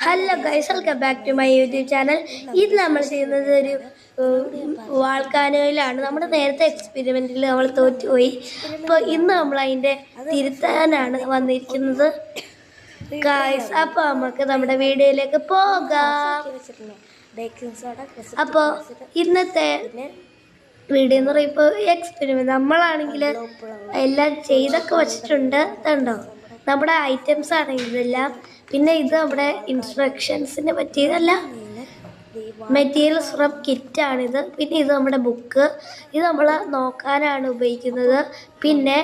Hello guys, welcome back to my YouTube channel. ഇത് നമ്മൾ ചെയ്യുന്നത് ഒരു വാൾക്കാനോയിലാണ്. നമ്മുടെ നേരത്തെ എക്സ്പെരിമെൻറ്റിൽ നമ്മൾ തോറ്റുപോയി. അപ്പോൾ ഇന്ന് നമ്മൾ അതിൻ്റെ തിരുത്താനാണ് വന്നിരിക്കുന്നത് ഗൈസ്. അപ്പോൾ നമുക്ക് നമ്മുടെ വീഡിയോയിലേക്ക് പോകാം. അപ്പോൾ ഇന്നത്തെ വീഡിയോ എന്ന് പറയുമ്പോൾ എക്സ്പെരിമെൻറ്റ് നമ്മളാണെങ്കിൽ എല്ലാം ചെയ്തൊക്കെ വച്ചിട്ടുണ്ട്. ഇതുണ്ടോ നമ്മുടെ ഐറ്റംസ് ആണ് ഇതെല്ലാം. പിന്നെ ഇത് നമ്മുടെ ഇൻസ്ട്രക്ഷൻസിന് പറ്റിയതല്ല, മെറ്റീരിയൽസ് ഫ്രം കിറ്റാണിത്. പിന്നെ ഇത് നമ്മുടെ ബുക്ക്, ഇത് നമ്മൾ നോക്കാനാണ് ഉപയോഗിക്കുന്നത്. പിന്നെ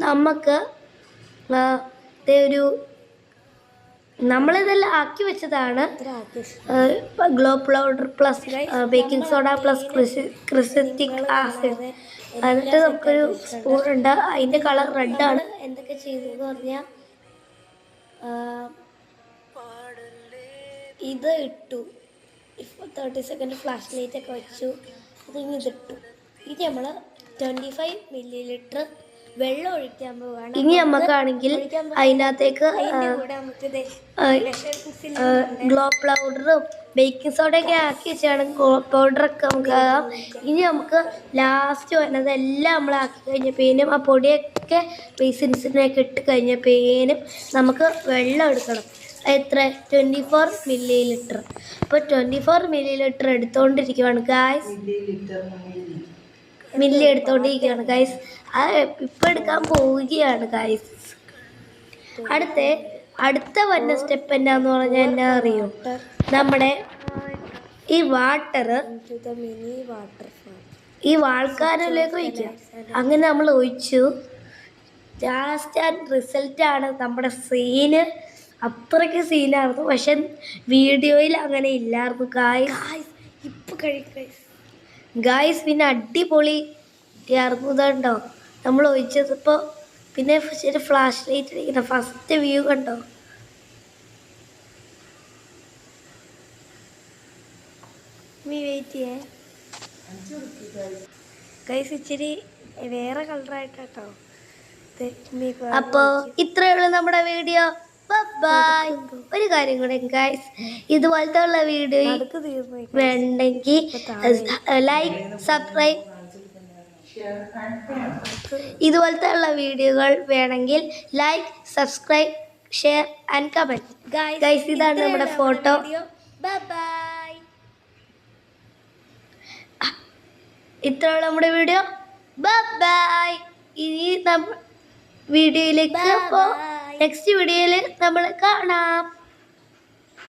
നമുക്ക് ഒരു നമ്മളിതെല്ലാം ആക്കി വെച്ചതാണ്. Glow powder plus baking soda plus ക്രിസറ്റിക് ആസിഡ്. എന്നിട്ട് നമുക്കൊരു സ്പൂണുണ്ട്, അതിൻ്റെ കളർ റെഡാണ്. എന്തൊക്കെ ചെയ്തതെന്ന് പറഞ്ഞാൽ ഇത് ഇട്ടു, ഇപ്പോൾ 30 സെക്കൻഡ് ഫ്ലാഷ് ലൈറ്റൊക്കെ വെച്ചു. ഇതിട്ടു. ഇനി നമ്മൾ 25 ml വെള്ളം ഒഴിക്കാൻ പോവുകയാണ്. ഇനി നമുക്കാണെങ്കിൽ അതിനകത്തേക്ക് ഗ്ലോ പൗഡറും ബേക്കിംഗ് സോഡയൊക്കെ ആക്കി വെച്ചാണ് ഗ്ലോ പൗഡറൊക്കെ നമുക്ക് ആകാം. ഇനി നമുക്ക് ലാസ്റ്റ് വരുന്നത് എല്ലാം നമ്മൾ ആക്കി കഴിഞ്ഞപ്പോഴേനും ആ പൊടിയൊക്കെ ബേസിൻസിനൊക്കെ ഇട്ട് കഴിഞ്ഞപ്പോഴേനും നമുക്ക് വെള്ളം എടുക്കണം. എത്ര? 24 ml. അപ്പോൾ 24 ml എടുത്തുകൊണ്ടിരിക്കുകയാണ് ഗായ്സ്. മില്ലി എടുത്തുകൊണ്ടിരിക്കുകയാണ് ഗൈസ്. ഇപ്പം എടുക്കാൻ പോവുകയാണ് ഗൈസ്. അടുത്ത വന്ന സ്റ്റെപ്പ് എന്നാന്ന് പറഞ്ഞാൽ എന്നാ അറിയോ? നമ്മുടെ ഈ വാട്ടർ ഈ വാൾക്കാനിലേക്ക് ഒഴിക്കുക. അങ്ങനെ നമ്മൾ ഒഴിച്ചു. ലാസ്റ്റ് ആൻഡ് റിസൾട്ടാണ് നമ്മുടെ സീന്. അത്രയ്ക്ക് സീനായിരുന്നു, പക്ഷെ വീഡിയോയിൽ അങ്ങനെ ഇല്ലായിരുന്നു ഗായ്സ്. ഇപ്പം കഴിക്കും ഗായ്സ്. പിന്നെ അടിപൊളി ഇറങ്ങുന്നുണ്ടോ നമ്മൾ ഒഴിച്ചതിപ്പോൾ. പിന്നെ ശരി ഫ്ലാഷ് ലൈറ്റ് അടിക്കണം. ഫസ്റ്റ് വ്യൂ കണ്ടോ? വെയിറ്റ് ചെയ്യേ ഗൈസ്, ഇച്ചിരി വേറെ കളറായിട്ടോ. അപ്പോൾ ഇത്രയേ ഉള്ളൂ നമ്മുടെ വീഡിയോ. ബൈ. ഒരു കാര്യം കൂടെ ഗൈസ്, ഇതുപോലത്തെ ഉള്ള വീഡിയോ വേണ്ടെങ്കിൽ ലൈക്ക്, സബ്സ്ക്രൈബ്. ഇതുപോലത്തെ ഉള്ള വീഡിയോകൾ വേണമെങ്കിൽ like, subscribe, share and comment guys. ഇതാണ് നമ്മുടെ ഫോട്ടോ. ബൈ. ഇത്രയുള്ള നമ്മുടെ വീഡിയോ. ബൈ. ഇനി വീഡിയോയിലേക്ക് നെക്സ്റ്റ് വീഡിയോയിൽ നമ്മൾ കാണാം.